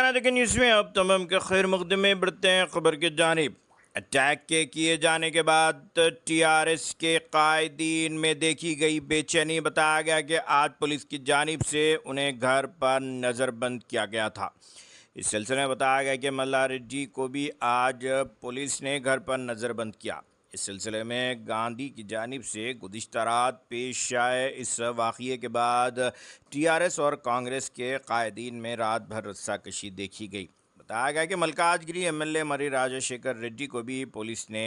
तेलंगाना के न्यूज़ में अब तमाम के खैर मुकदमे बढ़ते हैं खबर की जानिब। अटैक के किए जाने के बाद टीआरएस के कायदीन में देखी गई बेचैनी। बताया गया कि आज पुलिस की जानिब से उन्हें घर पर नज़रबंद किया गया था। इस सिलसिले में बताया गया कि मल्ला रेड्डी को भी आज पुलिस ने घर पर नज़रबंद किया। इस सिलसिले में गांधी की जानिब से गुज़िश्ता रात पेश आए इस वाक़ये के बाद टीआरएस और कांग्रेस के कायदीन में रात भर रस्साकशी देखी गई। बताया गया कि मल्काजगिरी एमएलए मरी राजशेखर रेड्डी को भी पुलिस ने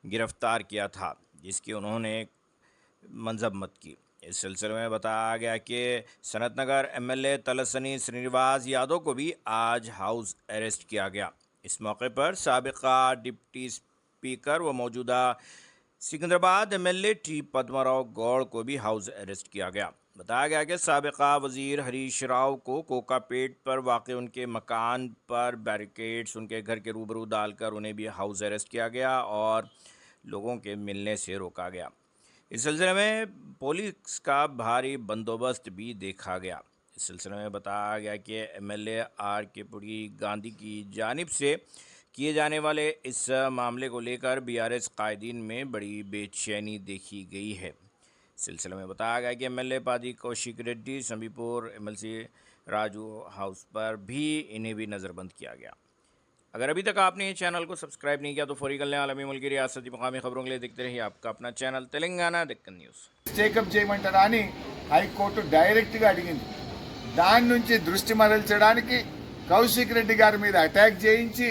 गिरफ्तार किया था, जिसकी उन्होंने मजम्मत की। इस सिलसिले में बताया गया कि सनत नगर एमएलए तलसनी श्रीनिवास यादव को भी आज हाउस अरेस्ट किया गया। इस मौके पर साबिका डिप्टी स्पीकर व मौजूदा सिकंदराबाद एमएलए टी पद्माराव गौड़ को भी हाउस अरेस्ट किया गया। बताया गया कि साबिका वजीर हरीश राव को कोकापेट पर वाक़ उनके मकान पर बैरिकेड्स उनके घर के रूबरू डालकर उन्हें भी हाउस अरेस्ट किया गया और लोगों के मिलने से रोका गया। इस सिलसिले में पुलिस का भारी बंदोबस्त भी देखा गया। इस सिलसिले में बताया गया कि एमएलए आर के पुरी गांधी की जानिब से किए जाने वाले इस मामले को लेकर बीआरएस कायदीन में बड़ी बेचैनी देखी गई है। सिलसिले में बताया गया कि MLA Padi Kaushik Reddy Sambipur MLC Raju house पर भी इन्हें भी नज़रबंद किया गया। अगर अभी तक आपने ये चैनल को सब्सक्राइब नहीं किया तो फौरी कर लें। आलमी मुल्क की रियासती मुकामी खबरों के लिए देखते रहिए आपका अपना channel Telangana Deccan news. Take up చేయమంటారా అని హైకోర్టు డైరెక్ట్గా అడిగింది. దాని నుంచి దృష్టి మరల్చడానికి కౌశిక్ రెడ్డి గారి మీద అటాక్ చేయించి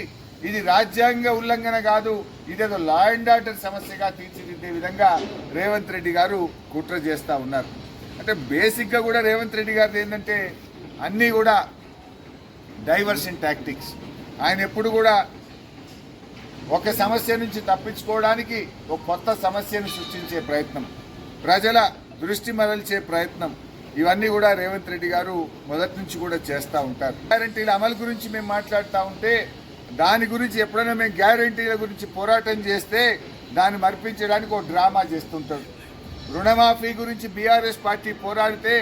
ఇది రాజ్యాంగ ఉల్లంఘన కాదు, ఇదేదో లా అండ్ ఆర్డర్ సమస్యగా తీర్చిదిద్దే విధంగా రేవంత్ రెడ్డి గారు కుట్ర చేస్తూ ఉన్నారు. అంటే బేసిక్గా కూడా రేవంత్ రెడ్డి గారిది ఏంటంటే అన్నీ కూడా డైవర్షన్ టాక్టిక్స్. ఆయన ఎప్పుడు కూడా ఒక సమస్య నుంచి తప్పించుకోవడానికి ఒక కొత్త సమస్యను సృష్టించే ప్రయత్నం, ప్రజల దృష్టి మరల్చే ప్రయత్నం, ఇవన్నీ కూడా రేవంత్ రెడ్డి గారు మొదటి నుంచి కూడా చేస్తూ ఉంటారు. గ్యారంటీల అమలు గురించి మేము మాట్లాడుతూ ఉంటే దాని గురించి ఎప్పుడైనా మేము గ్యారంటీల గురించి పోరాటం చేస్తే దాన్ని మర్పించడానికి ఒక డ్రామా చేస్తుంటారు. రుణమాఫీ గురించి బీఆర్ఎస్ పార్టీ పోరాడితే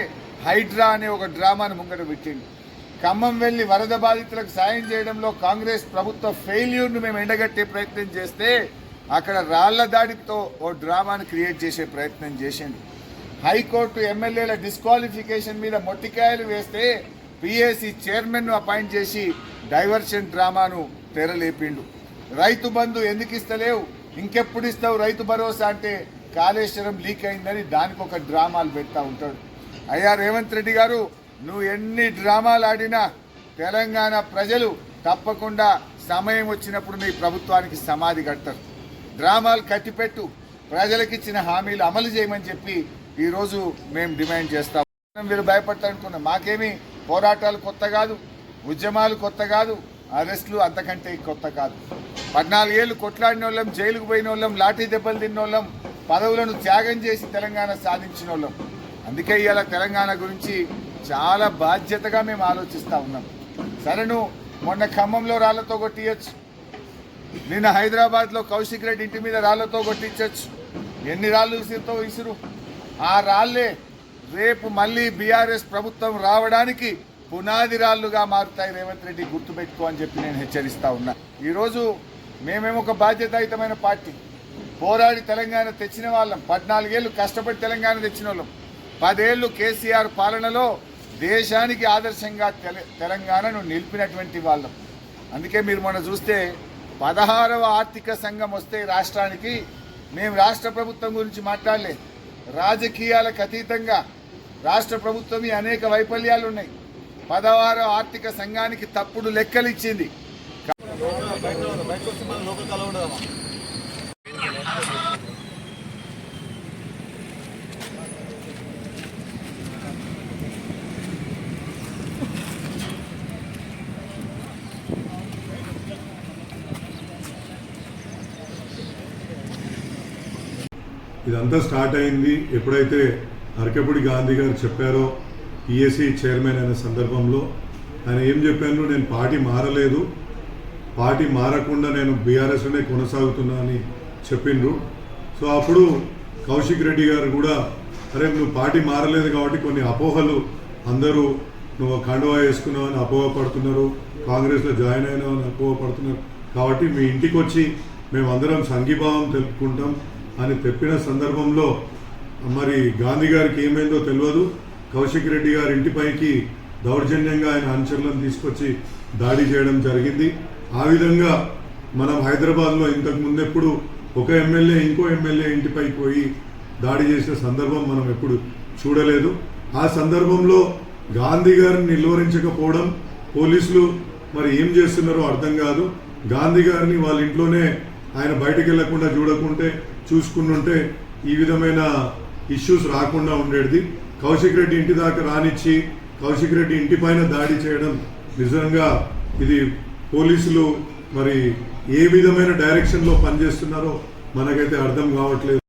హైడ్రా అనే ఒక డ్రామాను ముంగట పెట్టింది. ఖమ్మం వెళ్ళి వరద బాధితులకు సాయం చేయడంలో కాంగ్రెస్ ప్రభుత్వ ఫెయిల్యూర్ను మేము ఎండగట్టే ప్రయత్నం చేస్తే అక్కడ రాళ్ల దాడితో ఓ డ్రామాను క్రియేట్ చేసే ప్రయత్నం చేసింది. హైకోర్టు ఎమ్మెల్యేల డిస్క్వాలిఫికేషన్ మీద మొట్టికాయలు వేస్తే పిఏసీ చైర్మన్ను అపాయింట్ చేసి డైవర్షన్ డ్రామాను తెరలేపిండు. రైతు బంధు ఎందుకు ఇస్తలేవు, ఇంకెప్పుడు ఇస్తావు రైతు భరోసా అంటే కాళేశ్వరం లీక్ అయిందని దానికి ఒక డ్రామాలు పెడతా ఉంటాడు. అయ్యా రేవంత్ రెడ్డి గారు, నువ్వు ఎన్ని డ్రామాలు ఆడినా తెలంగాణ ప్రజలు తప్పకుండా సమయం వచ్చినప్పుడు నీ ప్రభుత్వానికి సమాధి కడతారు. డ్రామాలు కట్టిపెట్టు, ప్రజలకు ఇచ్చిన హామీలు అమలు చేయమని చెప్పి ఈరోజు మేము డిమాండ్ చేస్తాం. మీరు భయపడతారనుకున్నాం. మాకేమీ పోరాటాలు కొత్త కాదు, ఉద్యమాలు కొత్త కాదు, అరెస్టులు అంతకంటే కొత్త కాదు. 14 ఏళ్ళు కొట్లాడిన వాళ్ళం, జైలుకు పోయిన వాళ్ళం, లాఠీ దెబ్బలు తిన్న వాళ్ళం, పదవులను త్యాగం చేసి తెలంగాణ సాధించిన వాళ్ళం. అందుకే ఇవాళ తెలంగాణ గురించి చాలా బాధ్యతగా మేము ఆలోచిస్తూ ఉన్నాం. సరే, నువ్వు మొన్న ఖమ్మంలో రాళ్లతో కొట్టియచ్చు, నిన్న హైదరాబాద్లో కౌశిక్ రెడ్డి ఇంటి మీద రాళ్లతో కొట్టించవచ్చు. ఎన్ని రాళ్ళు విసురు, ఆ రాళ్లే రేపు మళ్ళీ బీఆర్ఎస్ ప్రభుత్వం రావడానికి పునాది రాళ్లుగా మారుతాయి. రేవంత్ రెడ్డి గుర్తుపెట్టుకో అని చెప్పి నేను హెచ్చరిస్తా ఉన్నా. ఈరోజు మేమేమో ఒక బాధ్యతాయుతమైన పార్టీ, పోరాడి తెలంగాణ తెచ్చిన వాళ్ళం, 14 ఏళ్ళు కష్టపడి తెలంగాణ తెచ్చిన వాళ్ళం, 10 ఏళ్ళు కేసీఆర్ పాలనలో దేశానికి ఆదర్శంగా తెలంగాణను నిలిపినటువంటి వాళ్ళం. అందుకే మీరు మొన్న చూస్తే 16వ ఆర్థిక సంఘం వస్తే రాష్ట్రానికి మేము రాష్ట్ర ప్రభుత్వం గురించి మాట్లాడలే. రాజకీయాలకు అతీతంగా రాష్ట్ర ప్రభుత్వం అనేక వైఫల్యాలు ఉన్నాయి. 16వ ఆర్థిక సంఘానికి తప్పుడు లెక్కలు ఇచ్చింది. ఇదంతా స్టార్ట్ అయింది ఎప్పుడైతే అరకపూడి గాంధీ గారు చెప్పారో పిఎస్సి చైర్మన్ అయిన సందర్భంలో. ఆయన ఏం చెప్పాను, నేను పార్టీ మారలేదు, పార్టీ మారకుండా నేను బీఆర్ఎస్లోనే కొనసాగుతున్నా అని చెప్పిండ్రు. సో అప్పుడు కౌశిక్ రెడ్డి గారు కూడా, అరే నువ్వు పార్టీ మారలేదు కాబట్టి కొన్ని అపోహలు అందరూ నువ్వు కండువా వేసుకున్నావు అని అపోహపడుతున్నారు, కాంగ్రెస్లో జాయిన్ అయినావు అని అపోహపడుతున్నారు. కాబట్టి మీ ఇంటికి వచ్చి మేమందరం సంఘీభావం తెలుపుకుంటాం అని చెప్పిన సందర్భంలో మరి గాంధీ గారికి ఏమైందో తెలియదు. కౌశిక్ రెడ్డి గారి ఇంటిపైకి దౌర్జన్యంగా ఆయన అనుచరులను తీసుకొచ్చి దాడి చేయడం జరిగింది. ఆ విధంగా మనం హైదరాబాద్లో ఇంతకు ముందెప్పుడు ఒక ఎమ్మెల్యే ఇంకో ఎమ్మెల్యే ఇంటిపైకి పోయి దాడి చేసిన సందర్భం మనం ఎప్పుడు చూడలేదు. ఆ సందర్భంలో గాంధీ గారిని నిలువరించకపోవడం, పోలీసులు మరి ఏం చేస్తున్నారో అర్థం కాదు. గాంధీ గారిని వాళ్ళ ఇంట్లోనే ఆయన బయటకు వెళ్లకుండా చూసుకుంటుంటే ఈ విధమైన ఇష్యూస్ రాకుండా ఉండేది. కౌశిక్ రెడ్డి ఇంటి దాకా రానిచ్చి కౌశిక్ రెడ్డి ఇంటి పైన దాడి చేయడం నిజంగా ఇది పోలీసులు మరి ఏ విధమైన డైరెక్షన్లో పనిచేస్తున్నారో మనకైతే అర్థం కావట్లేదు.